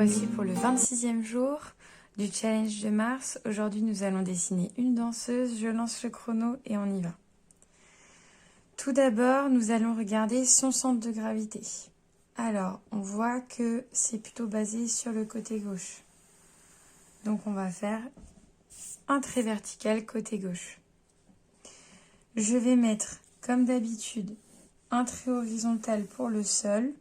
revoici pour le 26e jour du challenge de Mars. Aujourd'hui, nous allons dessiner une danseuse. Je lance le chrono et on y va. Tout d'abord, nous allons regarder son centre de gravité. Alors, on voit que c'est plutôt basé sur le côté gauche. Donc, on va faire un trait vertical côté gauche. Je vais mettre, comme d'habitude, un trait horizontal pour le sol,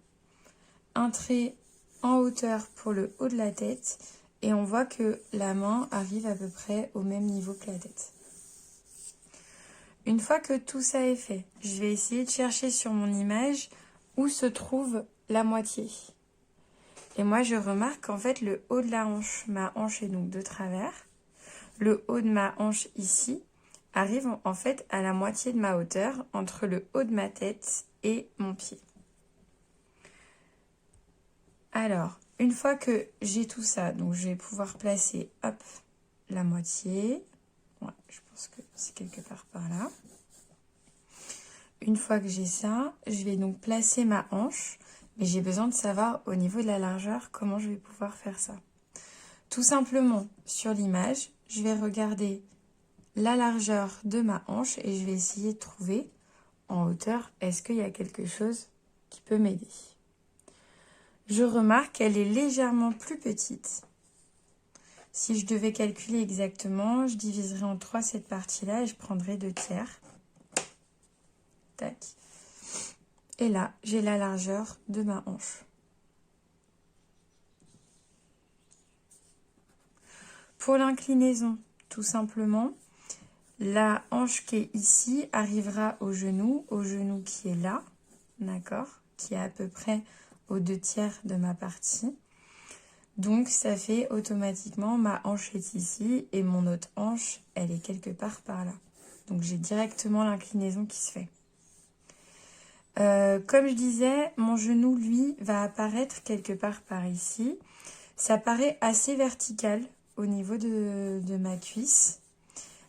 un trait en hauteur pour le haut de la tête, et on voit que la main arrive à peu près au même niveau que la tête. Une fois que tout ça est fait, je vais essayer de chercher sur mon image où se trouve la moitié. Et moi, je remarque qu'en fait, le haut de la hanche, ma hanche est donc de travers, le haut de ma hanche ici arrive en fait à la moitié de ma hauteur entre le haut de ma tête et mon pied. Alors, une fois que j'ai tout ça, donc je vais pouvoir placer, hop, la moitié. Ouais, je pense que c'est quelque part par là. Une fois que j'ai ça, je vais donc placer ma hanche, mais j'ai besoin de savoir au niveau de la largeur comment je vais pouvoir faire ça. Tout simplement, sur l'image, je vais regarder la largeur de ma hanche et je vais essayer de trouver en hauteur, est-ce qu'il y a quelque chose qui peut m'aider. Je remarque qu'elle est légèrement plus petite. Si je devais calculer exactement, je diviserais en 3 cette partie-là et je prendrais 2/3. Tac. Et là, j'ai la largeur de ma hanche. Pour l'inclinaison, tout simplement, la hanche qui est ici arrivera au genou qui est là, d'accord, qui est à peu près aux 2/3 de ma partie. Donc, ça fait automatiquement ma hanche est ici et mon autre hanche, elle est quelque part par là. Donc, j'ai directement l'inclinaison qui se fait. Comme je disais, mon genou, lui, va apparaître quelque part par ici. Ça paraît assez vertical au niveau de ma cuisse.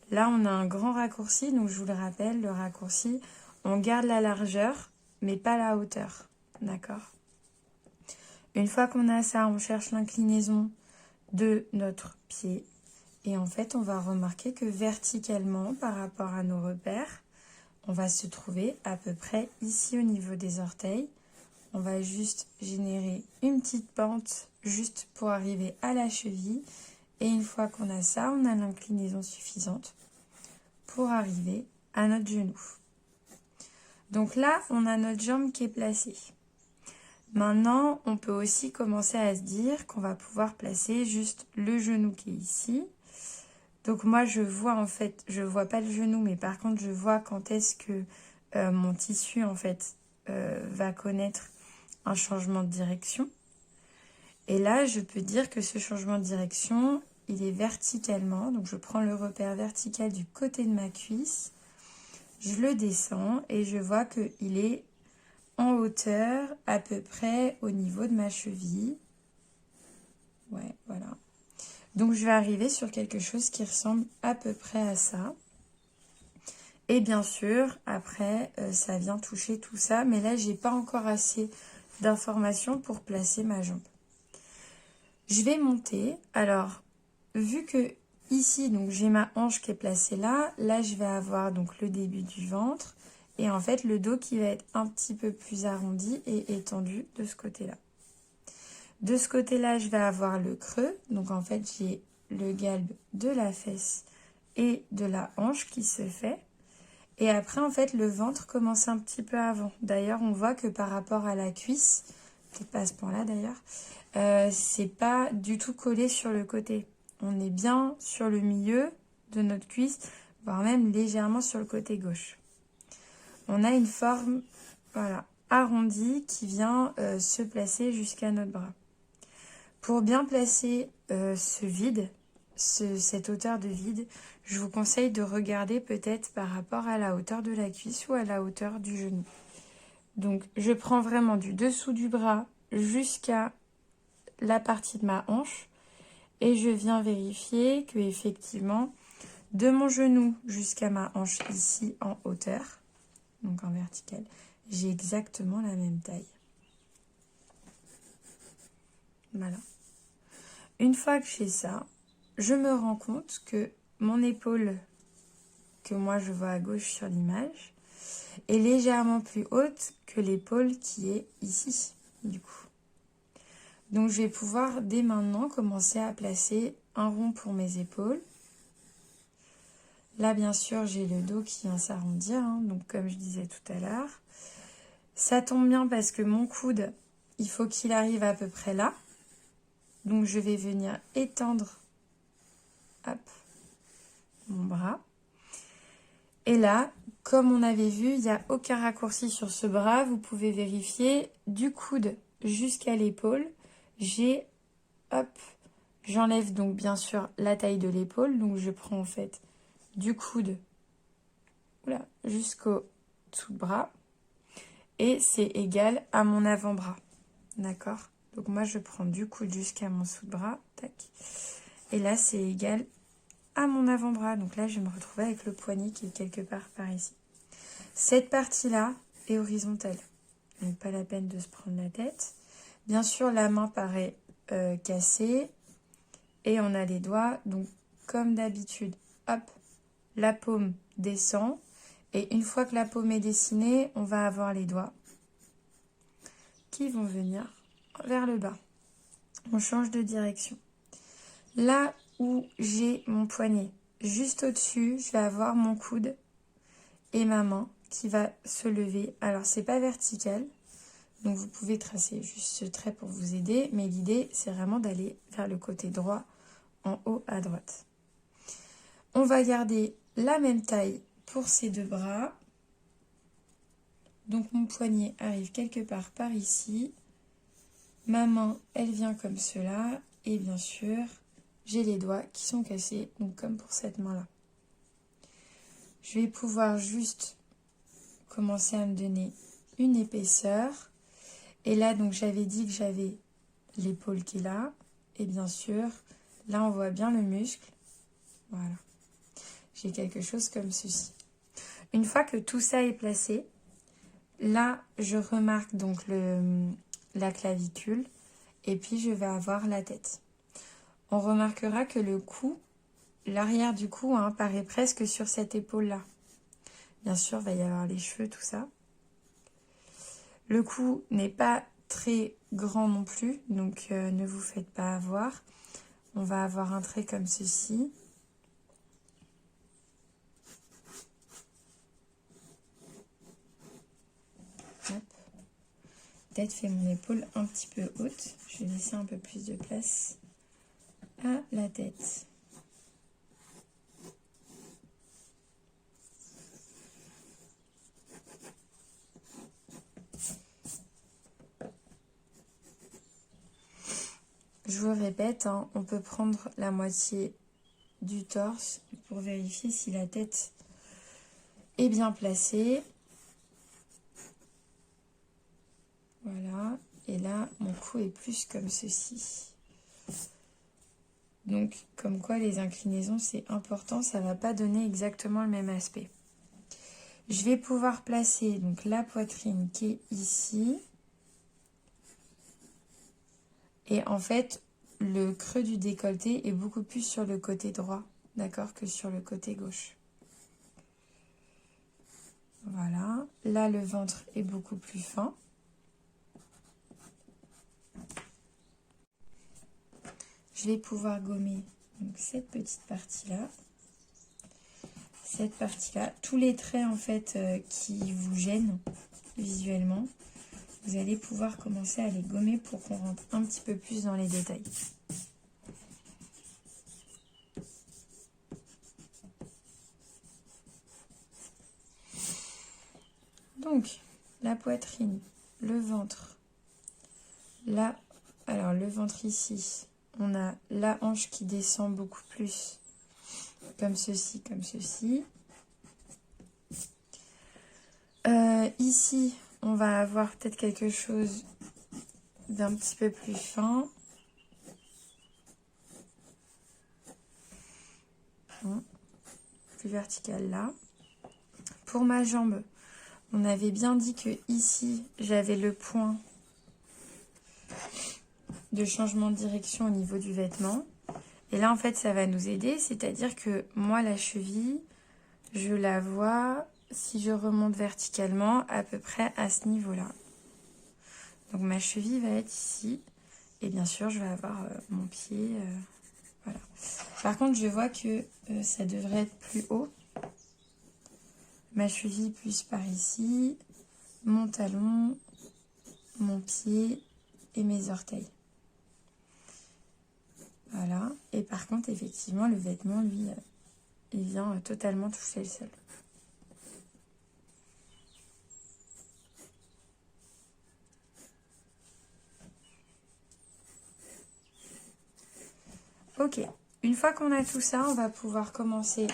Là, on a un grand raccourci, donc je vous le rappelle, le raccourci, on garde la largeur, mais pas la hauteur, d'accord ? Une fois qu'on a ça, on cherche l'inclinaison de notre pied. Et en fait, on va remarquer que verticalement, par rapport à nos repères, on va se trouver à peu près ici au niveau des orteils. On va juste générer une petite pente juste pour arriver à la cheville. Et une fois qu'on a ça, on a l'inclinaison suffisante pour arriver à notre genou. Donc là, on a notre jambe qui est placée. Maintenant, on peut aussi commencer à se dire qu'on va pouvoir placer juste le genou qui est ici. Donc moi, je vois en fait, je vois pas le genou, mais par contre, je vois quand est-ce que mon tissu en fait va connaître un changement de direction. Et là, je peux dire que ce changement de direction, il est verticalement. Donc je prends le repère vertical du côté de ma cuisse, je le descends et je vois qu'il est en hauteur à peu près au niveau de ma cheville. Ouais, voilà. Donc, je vais arriver sur quelque chose qui ressemble à peu près à ça. Et bien sûr, après, ça vient toucher tout ça. Mais là, j'ai pas encore assez d'informations pour placer ma jambe. Je vais monter. Alors, vu que ici, donc j'ai ma hanche qui est placée là. Là, je vais avoir donc le début du ventre. Et en fait, le dos qui va être un petit peu plus arrondi et étendu de ce côté-là. De ce côté-là, je vais avoir le creux. Donc, en fait, j'ai le galbe de la fesse et de la hanche qui se fait. Et après, en fait, le ventre commence un petit peu avant. D'ailleurs, on voit que par rapport à la cuisse, peut-être pas à ce point-là d'ailleurs, c'est pas du tout collé sur le côté. On est bien sur le milieu de notre cuisse, voire même légèrement sur le côté gauche. On a une forme, voilà, arrondie qui vient se placer jusqu'à notre bras. Pour bien placer ce vide, cette hauteur de vide, je vous conseille de regarder peut-être par rapport à la hauteur de la cuisse ou à la hauteur du genou. Donc, je prends vraiment du dessous du bras jusqu'à la partie de ma hanche et je viens vérifier que effectivement, de mon genou jusqu'à ma hanche ici en hauteur, donc en vertical, j'ai exactement la même taille. Voilà. Une fois que j'ai ça, je me rends compte que mon épaule, que moi je vois à gauche sur l'image, est légèrement plus haute que l'épaule qui est ici, du coup. Donc je vais pouvoir dès maintenant commencer à placer un rond pour mes épaules. Là, bien sûr, j'ai le dos qui vient s'arrondir, hein, donc comme je disais tout à l'heure. Ça tombe bien parce que mon coude, il faut qu'il arrive à peu près là. Donc je vais venir étendre, hop, mon bras. Et là, comme on avait vu, il n'y a aucun raccourci sur ce bras. Vous pouvez vérifier du coude jusqu'à l'épaule. J'ai, hop, j'enlève donc bien sûr la taille de l'épaule. Donc je prends en fait du coude jusqu'au dessous de bras. Et c'est égal à mon avant-bras. D'accord? Donc moi, je prends du coude jusqu'à mon sous-bras. Tac. Et là, c'est égal à mon avant-bras. Donc là, je vais me retrouver avec le poignet qui est quelque part par ici. Cette partie-là est horizontale. Donc pas la peine de se prendre la tête. Bien sûr, la main paraît cassée. Et on a les doigts. Donc comme d'habitude, hop, la paume descend. Et une fois que la paume est dessinée, on va avoir les doigts qui vont venir vers le bas. On change de direction. Là où j'ai mon poignet, juste au-dessus, je vais avoir mon coude et ma main qui va se lever. Alors, c'est pas vertical, donc vous pouvez tracer juste ce trait pour vous aider, mais l'idée, c'est vraiment d'aller vers le côté droit, en haut à droite. On va garder la même taille pour ces deux bras. Donc, mon poignet arrive quelque part par ici. Ma main, elle vient comme cela. Et bien sûr, j'ai les doigts qui sont cassés, donc comme pour cette main-là. Je vais pouvoir juste commencer à me donner une épaisseur. Et là, donc, j'avais dit que j'avais l'épaule qui est là. Et bien sûr, là, on voit bien le muscle. Voilà. J'ai quelque chose comme ceci. Une fois que tout ça est placé, là, je remarque donc la clavicule. Et puis, je vais avoir la tête. On remarquera que le cou, l'arrière du cou, paraît presque sur cette épaule-là. Bien sûr, il va y avoir les cheveux, tout ça. Le cou n'est pas très grand non plus, donc ne vous faites pas avoir. On va avoir un trait comme ceci. Hop. Peut-être fait mon épaule un petit peu haute. Je vais laisser un peu plus de place à la tête. Je vous répète, on peut prendre la moitié du torse pour vérifier si la tête est bien placée. Voilà. Et là, mon cou est plus comme ceci. Donc, comme quoi les inclinaisons, c'est important. Ça ne va pas donner exactement le même aspect. Je vais pouvoir placer donc la poitrine qui est ici. Et en fait, le creux du décolleté est beaucoup plus sur le côté droit, d'accord, que sur le côté gauche. Voilà. Là, le ventre est beaucoup plus fin. Je vais pouvoir gommer donc, cette petite partie-là. Cette partie-là. Tous les traits, en fait, qui vous gênent visuellement, vous allez pouvoir commencer à les gommer pour qu'on rentre un petit peu plus dans les détails. Donc, la poitrine, le ventre. Là, alors le ventre ici, on a la hanche qui descend beaucoup plus, comme ceci, comme ceci. Ici, on va avoir peut-être quelque chose d'un petit peu plus fin. Plus vertical là. Pour ma jambe, on avait bien dit que ici, j'avais le point de changement de direction au niveau du vêtement. Et là, en fait, ça va nous aider. C'est-à-dire que moi, la cheville, je la vois, si je remonte verticalement, à peu près à ce niveau-là. Donc, ma cheville va être ici. Et bien sûr, je vais avoir mon pied. Voilà. Par contre, je vois que ça devrait être plus haut. Ma cheville plus par ici. Mon talon, mon pied et mes orteils. Voilà. Et par contre, effectivement, le vêtement, lui, il vient totalement toucher le sol. Ok. Une fois qu'on a tout ça, on va pouvoir commencer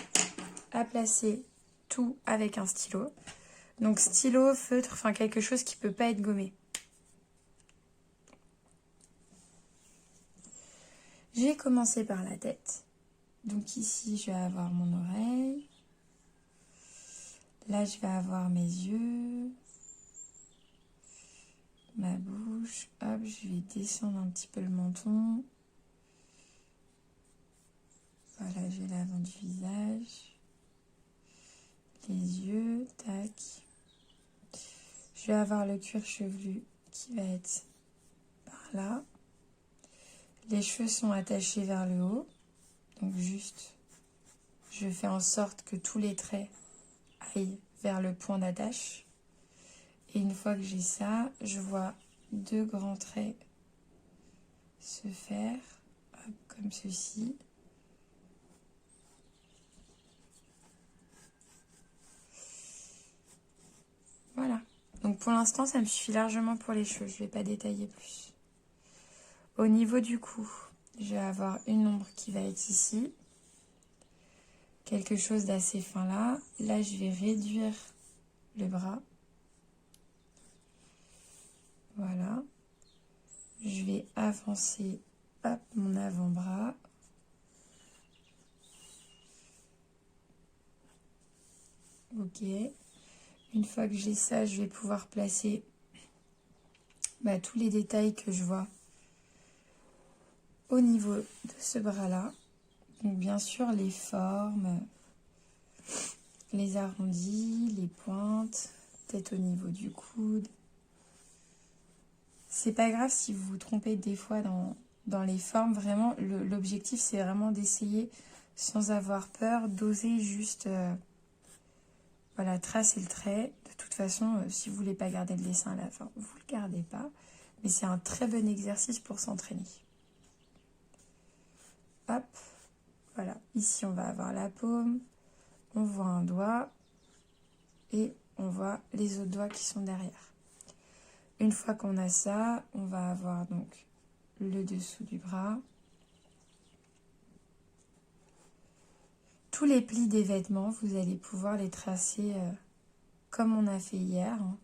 à placer tout avec un stylo. Donc stylo, feutre, enfin quelque chose qui ne peut pas être gommé. Je vais commencer par la tête. Donc ici, je vais avoir mon oreille. Là, je vais avoir mes yeux. Ma bouche. Hop, je vais descendre un petit peu le menton. Voilà, j'ai l'avant du visage. Les yeux, tac. Je vais avoir le cuir chevelu qui va être par là. Les cheveux sont attachés vers le haut. Donc juste, je fais en sorte que tous les traits aillent vers le point d'attache. Et une fois que j'ai ça, je vois deux grands traits se faire, hop, comme ceci. Voilà. Donc pour l'instant, ça me suffit largement pour les cheveux. Je ne vais pas détailler plus. Au niveau du cou, je vais avoir une ombre qui va être ici. Quelque chose d'assez fin là. Là, je vais réduire le bras. Voilà. Je vais avancer, hop, mon avant-bras. Ok. Une fois que j'ai ça, je vais pouvoir placer tous les détails que je vois au niveau de ce bras-là. Donc bien sûr, les formes, les arrondis, les pointes, peut-être au niveau du coude. C'est pas grave si vous vous trompez des fois dans les formes. Vraiment, l'objectif, c'est vraiment d'essayer, sans avoir peur, d'oser juste voilà, tracer le trait. De toute façon, si vous voulez pas garder le dessin à la fin, vous le gardez pas. Mais c'est un très bon exercice pour s'entraîner. Hop, voilà. Ici, on va avoir la paume. On voit un doigt. Et on voit les autres doigts qui sont derrière. Une fois qu'on a ça, on va avoir donc le dessous du bras. Tous les plis des vêtements, vous allez pouvoir les tracer comme on a fait hier. Hein.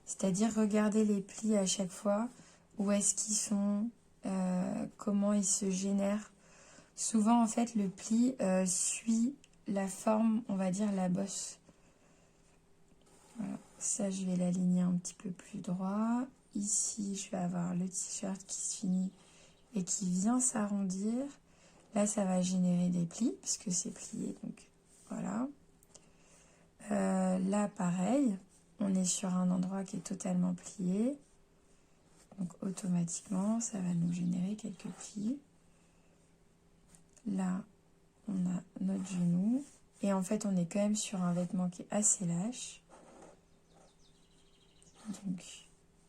C'est-à-dire regarder les plis à chaque fois, où est-ce qu'ils sont, comment ils se génèrent. Souvent, en fait, le pli suit la forme, on va dire, la bosse. Voilà. Ça, je vais l'aligner un petit peu plus droit. Ici, je vais avoir le t-shirt qui se finit et qui vient s'arrondir. Là, ça va générer des plis, puisque c'est plié, donc voilà. Là, pareil, on est sur un endroit qui est totalement plié. Donc, automatiquement, ça va nous générer quelques plis. Là, on a notre genou. Et en fait, on est quand même sur un vêtement qui est assez lâche. Donc,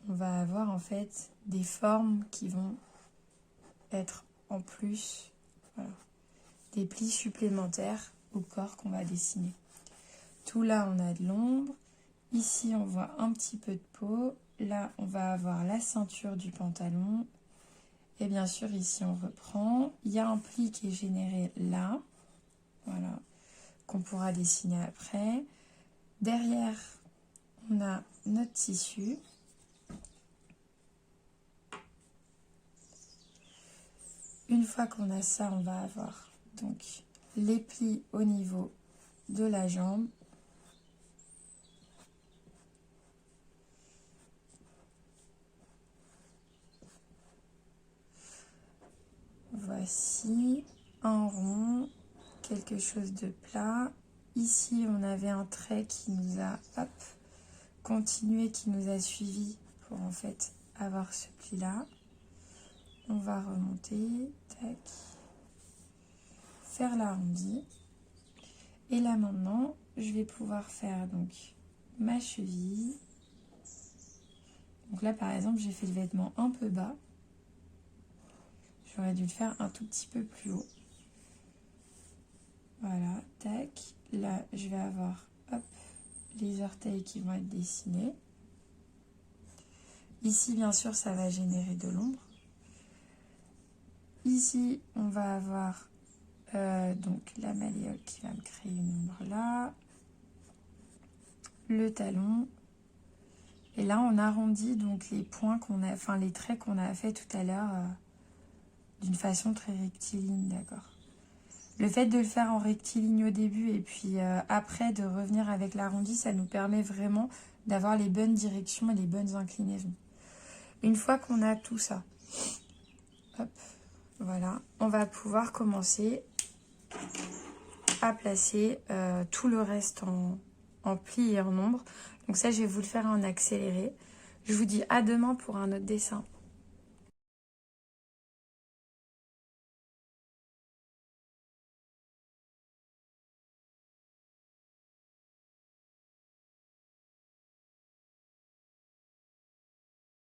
on va avoir en fait des formes qui vont être en plus, voilà, des plis supplémentaires au corps qu'on va dessiner. Tout là, on a de l'ombre. Ici, on voit un petit peu de peau. Là, on va avoir la ceinture du pantalon. Et bien sûr, ici, on reprend. Il y a un pli qui est généré là. Voilà. Qu'on pourra dessiner après. Derrière, on a notre tissu. Une fois qu'on a ça, on va avoir donc les plis au niveau de la jambe. voici un rond, quelque chose de plat. Ici, on avait un trait qui nous a continué, qui nous a suivi pour en fait avoir ce pli-là. On va remonter, tac, faire l'arrondi. Et là maintenant, je vais pouvoir faire donc ma cheville. Donc là, par exemple, j'ai fait le vêtement un peu bas. J'aurais dû le faire un tout petit peu plus haut. Voilà, tac. Là, je vais avoir les orteils qui vont être dessinés. Ici, bien sûr, ça va générer de l'ombre. Ici, on va avoir donc la malléole qui va me créer une ombre là. Le talon. Et là, on arrondit donc les points qu'on a, enfin les traits qu'on a fait tout à l'heure d'une façon très rectiligne, d'accord. Le fait de le faire en rectiligne au début et puis après de revenir avec l'arrondi, ça nous permet vraiment d'avoir les bonnes directions et les bonnes inclinaisons. Une fois qu'on a tout ça, hop, voilà, on va pouvoir commencer à placer tout le reste en pli et en ombre. Donc ça, je vais vous le faire en accéléré. Je vous dis à demain pour un autre dessin.